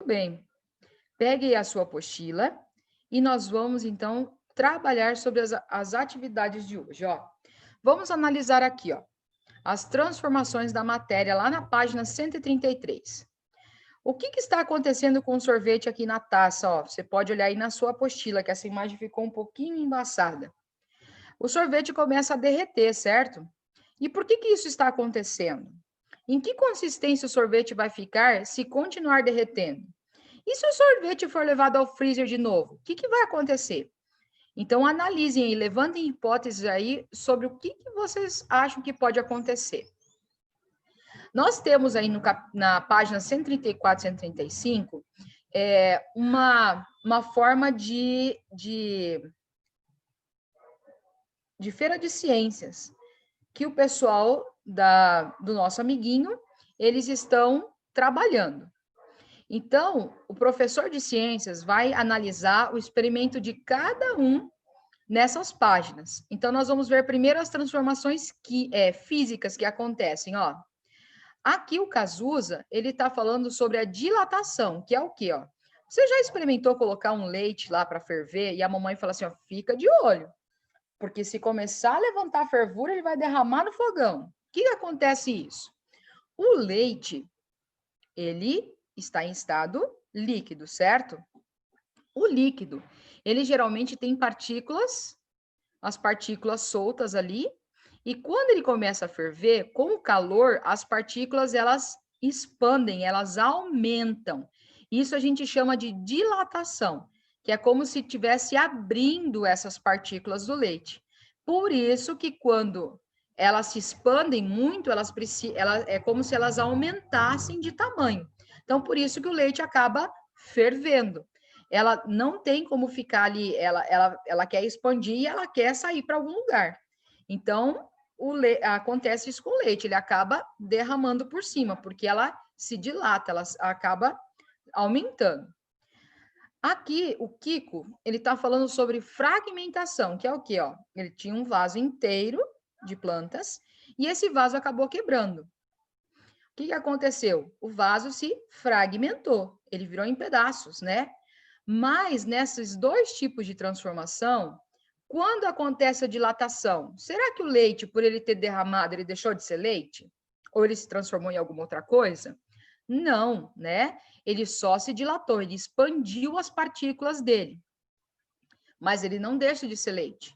bem. Pegue aí a sua apostila e nós vamos, então, trabalhar sobre as atividades de hoje, ó. Vamos analisar aqui, ó, as transformações da matéria lá na página 133. O que está acontecendo com o sorvete aqui na taça, ó? Você pode olhar aí na sua apostila, que essa imagem ficou um pouquinho embaçada. O sorvete começa a derreter, certo? E por que isso está acontecendo? Em que consistência o sorvete vai ficar se continuar derretendo? E se o sorvete for levado ao freezer de novo? O que vai acontecer? Então, analisem aí, levantem hipóteses aí sobre o que vocês acham que pode acontecer. Nós temos aí na página 134, 135, uma forma de feira de ciências, que o pessoal do nosso amiguinho, eles estão trabalhando. Então, o professor de ciências vai analisar o experimento de cada um nessas páginas. Então, nós vamos ver primeiro as transformações físicas que acontecem, ó. Aqui o Cazuza, ele está falando sobre a dilatação, que é o quê, ó? Você já experimentou colocar um leite lá para ferver e a mamãe fala assim, ó, fica de olho, porque se começar a levantar a fervura, ele vai derramar no fogão. O que acontece isso? O leite, ele está em estado líquido, certo? O líquido, ele geralmente tem partículas, as partículas soltas ali, e quando ele começa a ferver, com o calor, as partículas, elas expandem, elas aumentam. Isso a gente chama de dilatação, que é como se estivesse abrindo essas partículas do leite. Por isso que quando elas se expandem muito, é como se elas aumentassem de tamanho. Então, por isso que o leite acaba fervendo. Ela não tem como ficar ali, ela quer expandir e ela quer sair para algum lugar. Então, acontece isso com o leite, ele acaba derramando por cima, porque ela se dilata, ela acaba aumentando. Aqui, o Kiko, ele está falando sobre fragmentação, que é o quê? Ó? Ele tinha um vaso inteiro de plantas e esse vaso acabou quebrando. O que aconteceu? O vaso se fragmentou, ele virou em pedaços, né? Mas nesses dois tipos de transformação, quando acontece a dilatação, será que o leite, por ele ter derramado, ele deixou de ser leite? Ou ele se transformou em alguma outra coisa? Não, né? Ele só se dilatou, ele expandiu as partículas dele. Mas ele não deixa de ser leite.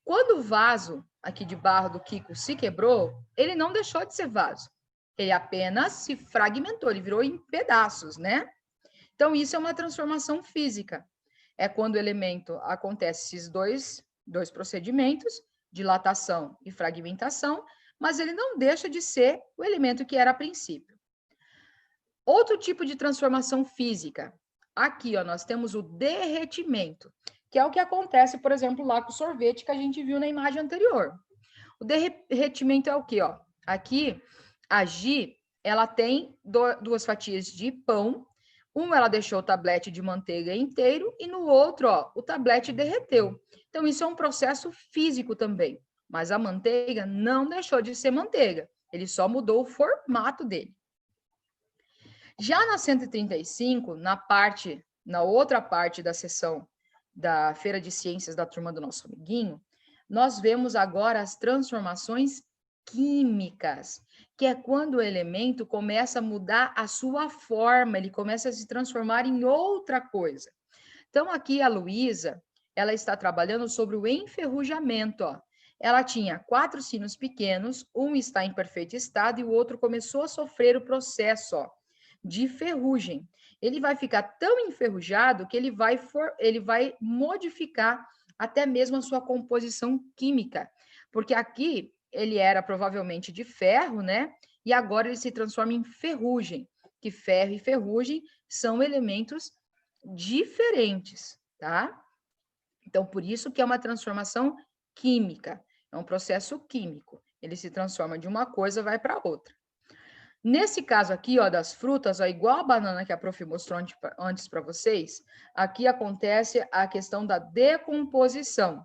Quando o vaso aqui de barro do Kiko se quebrou, ele não deixou de ser vaso. Ele apenas se fragmentou, ele virou em pedaços, né? Então, isso é uma transformação física. É quando o elemento acontece esses dois procedimentos, dilatação e fragmentação, mas ele não deixa de ser o elemento que era a princípio. Outro tipo de transformação física. Aqui, ó, nós temos o derretimento, que é o que acontece, por exemplo, lá com o sorvete que a gente viu na imagem anterior. O derretimento é o quê? Ó? Aqui, a Gi, ela tem duas fatias de pão. Um, ela deixou o tablete de manteiga inteiro e no outro, ó, o tablete derreteu. Então, isso é um processo físico também. Mas a manteiga não deixou de ser manteiga. Ele só mudou o formato dele. Já na 135, na outra parte da sessão da Feira de Ciências da turma do nosso amiguinho, nós vemos agora as transformações químicas, que é quando o elemento começa a mudar a sua forma, ele começa a se transformar em outra coisa. Então, aqui a Luísa, ela está trabalhando sobre o enferrujamento, ó. Ela tinha 4 sinos pequenos, um está em perfeito estado e o outro começou a sofrer o processo, ó, de ferrugem. Ele vai ficar tão enferrujado que ele vai modificar até mesmo a sua composição química, porque aqui ele era provavelmente de ferro, né? E agora ele se transforma em ferrugem, que ferro e ferrugem são elementos diferentes, tá? Então, por isso que é uma transformação química, é um processo químico. Ele se transforma de uma coisa, vai para outra. Nesse caso aqui, ó, das frutas, ó, igual a banana que a prof mostrou antes para vocês, aqui acontece a questão da decomposição.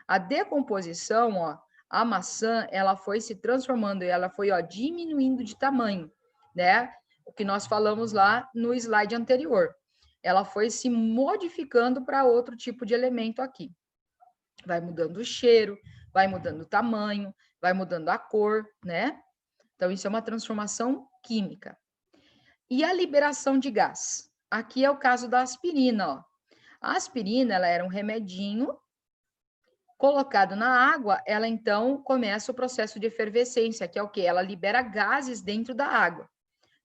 A decomposição, ó, a maçã, ela foi se transformando, ela foi, ó, diminuindo de tamanho, né? o que nós falamos lá no slide anterior. Ela foi se modificando para outro tipo de elemento aqui. Vai mudando o cheiro, vai mudando o tamanho, vai mudando a cor, né? Então, isso é uma transformação química. E a liberação de gás? Aqui é o caso da aspirina, ó. A aspirina, ela era um remedinho colocado na água, ela então começa o processo de efervescência, que é o quê? Ela libera gases dentro da água,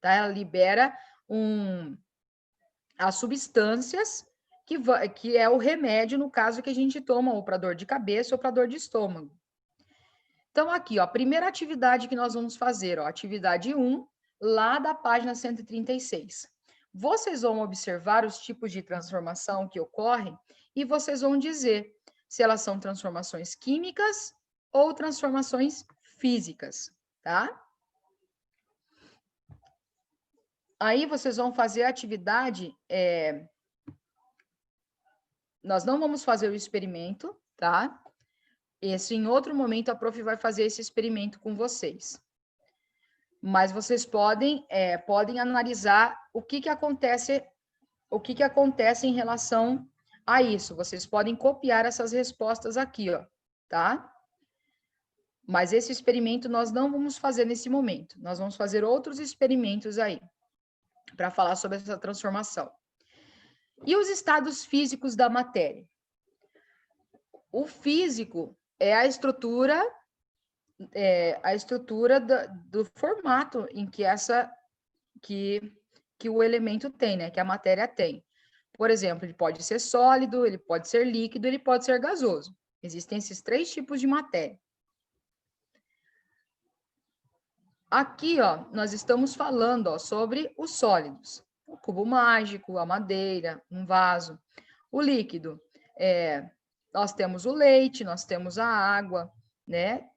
tá? Ela libera as substâncias que é o remédio, no caso que a gente toma ou para dor de cabeça ou para dor de estômago. Então, aqui, ó, a primeira atividade que nós vamos fazer, ó, atividade 1, lá da página 136. Vocês vão observar os tipos de transformação que ocorrem e vocês vão dizer se elas são transformações químicas ou transformações físicas, tá? Aí vocês vão fazer a atividade, nós não vamos fazer o experimento, tá? Esse, em outro momento, a prof vai fazer esse experimento com vocês. Mas vocês podem analisar o que acontece em relação a isso. Vocês podem copiar essas respostas aqui, ó, tá? Mas esse experimento nós não vamos fazer nesse momento. Nós vamos fazer outros experimentos aí, para falar sobre essa transformação. E os estados físicos da matéria? O físico é a estrutura do formato em que que o elemento tem, né? Que a matéria tem. Por exemplo, ele pode ser sólido, ele pode ser líquido, ele pode ser gasoso. Existem esses 3 tipos de matéria. Aqui, ó, nós estamos falando, ó, sobre os sólidos. O cubo mágico, a madeira, um vaso. O líquido, nós temos o leite, nós temos a água, né?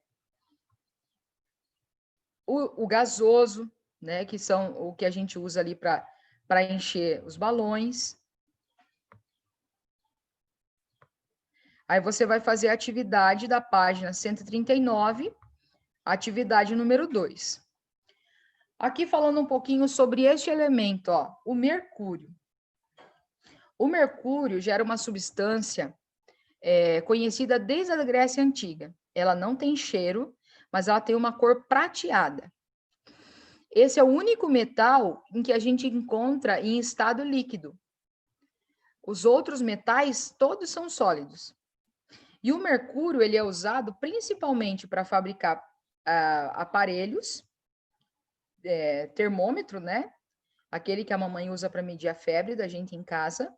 O gasoso, né? Que são o que a gente usa ali para encher os balões. Aí você vai fazer a atividade da página 139, atividade número 2. Aqui falando um pouquinho sobre este elemento, ó, o mercúrio. O mercúrio gera uma substância conhecida desde a Grécia Antiga. Ela não tem cheiro, mas ela tem uma cor prateada. Esse é o único metal em que a gente encontra em estado líquido. Os outros metais, todos são sólidos. E o mercúrio, ele é usado principalmente para fabricar aparelhos, termômetro, né? Aquele que a mamãe usa para medir a febre da gente em casa,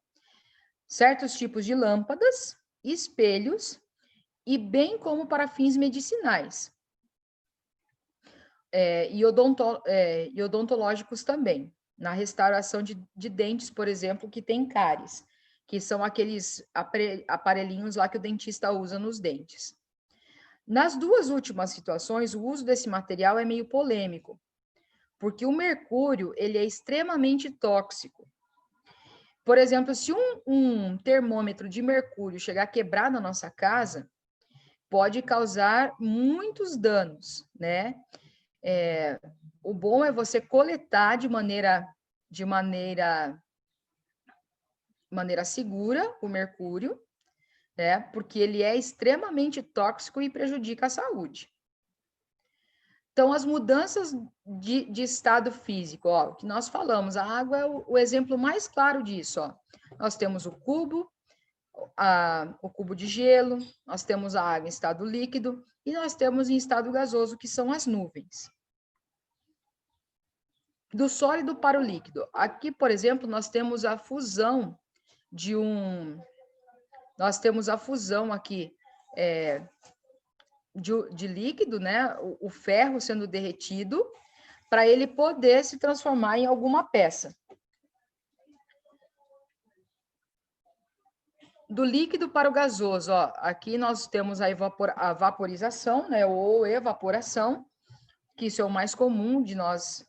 certos tipos de lâmpadas, espelhos, e bem como para fins medicinais. E odontológicos também, na restauração de dentes, por exemplo, que tem cáries, que são aqueles aparelhinhos lá que o dentista usa nos dentes. Nas 2 últimas situações, o uso desse material é meio polêmico, porque o mercúrio, ele é extremamente tóxico. Por exemplo, se um termômetro de mercúrio chegar a quebrar na nossa casa, pode causar muitos danos, né? O bom é você coletar de maneira segura o mercúrio, né? Porque ele é extremamente tóxico e prejudica a saúde. Então, as mudanças de estado físico, ó, que nós falamos, a água é o exemplo mais claro disso, ó. Nós temos o cubo de gelo, nós temos a água em estado líquido e nós temos em estado gasoso, que são as nuvens. Do sólido para o líquido. Aqui, por exemplo, nós temos a fusão aqui de líquido, né? O ferro sendo derretido para ele poder se transformar em alguma peça. Do líquido para o gasoso, ó, aqui nós temos a vaporização, né? Ou evaporação, que isso é o mais comum de nós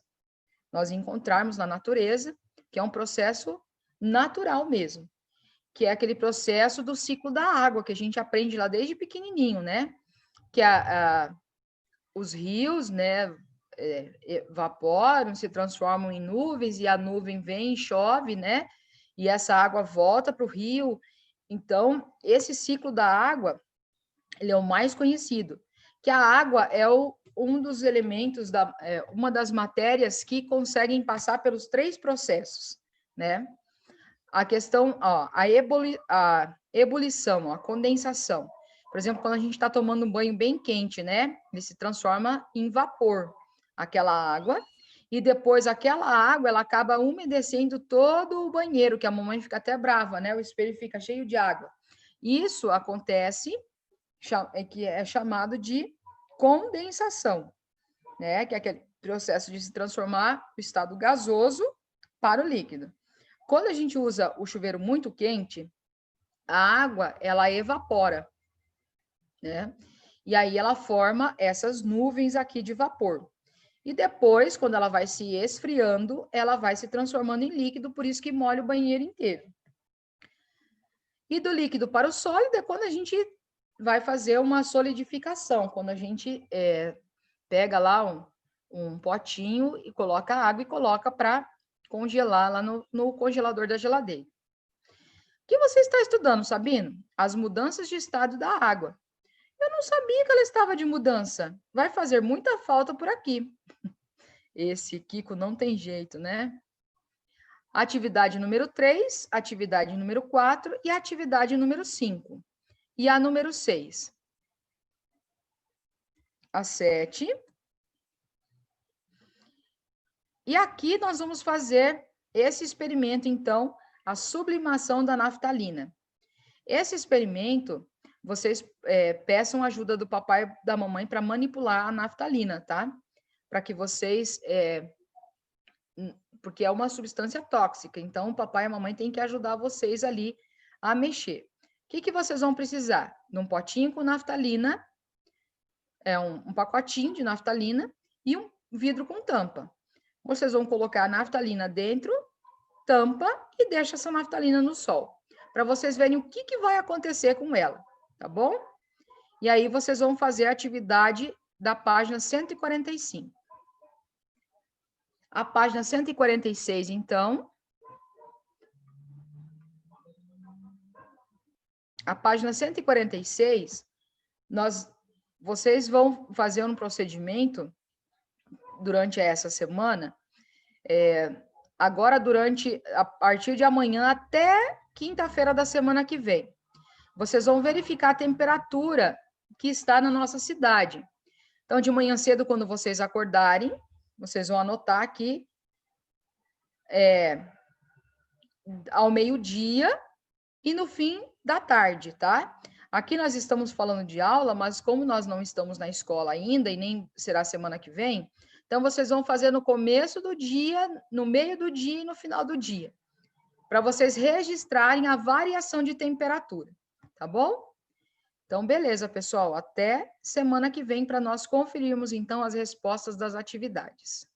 encontrarmos na natureza, que é um processo natural mesmo, que é aquele processo do ciclo da água, que a gente aprende lá desde pequenininho, né? Que os rios, né, evaporam, se transformam em nuvens, e a nuvem vem e chove, né? E essa água volta para o rio. Então, esse ciclo da água, ele é o mais conhecido, que a água é um dos elementos, uma das matérias que conseguem passar pelos 3 processos, né? A questão, ó, a ebulição, ó, a condensação. Por exemplo, quando a gente está tomando um banho bem quente, né? Ele se transforma em vapor, aquela água, e depois aquela água, ela acaba umedecendo todo o banheiro, que a mamãe fica até brava, né? O espelho fica cheio de água. Isso acontece, que é chamado de condensação, né? Que é aquele processo de se transformar o estado gasoso para o líquido. Quando a gente usa o chuveiro muito quente, a água, ela evapora, né? E aí ela forma essas nuvens aqui de vapor. E depois, quando ela vai se esfriando, ela vai se transformando em líquido, por isso que molha o banheiro inteiro. E do líquido para o sólido é quando a gente vai fazer uma solidificação, quando a gente pega lá um potinho e coloca água e coloca para congelar lá no congelador da geladeira. O que você está estudando, Sabino? As mudanças de estado da água. Eu não sabia que ela estava de mudança. Vai fazer muita falta por aqui. Esse Kiko não tem jeito, né? Atividade número 3, atividade número 4 e atividade número 5. E a número 6. A 7. E aqui nós vamos fazer esse experimento, então, a sublimação da naftalina. Esse experimento, vocês peçam ajuda do papai e da mamãe para manipular a naftalina, tá? Para que vocês... porque é uma substância tóxica, então o papai e a mamãe têm que ajudar vocês ali a mexer. O que vocês vão precisar? De um potinho com naftalina, um pacotinho de naftalina e um vidro com tampa. Vocês vão colocar a naftalina dentro, tampa e deixa essa naftalina no sol, para vocês verem o que vai acontecer com ela, tá bom? E aí vocês vão fazer a atividade da página 145. A página 146, então. A página 146, vocês vão fazer um procedimento durante essa semana, agora a partir de amanhã até quinta-feira da semana que vem. Vocês vão verificar a temperatura que está na nossa cidade. Então, de manhã cedo, quando vocês acordarem, vocês vão anotar aqui ao meio-dia e no fim da tarde, tá? Aqui nós estamos falando de aula, mas como nós não estamos na escola ainda e nem será semana que vem, então vocês vão fazer no começo do dia, no meio do dia e no final do dia, para vocês registrarem a variação de temperatura, tá bom? Então, beleza, pessoal, até semana que vem para nós conferirmos então as respostas das atividades.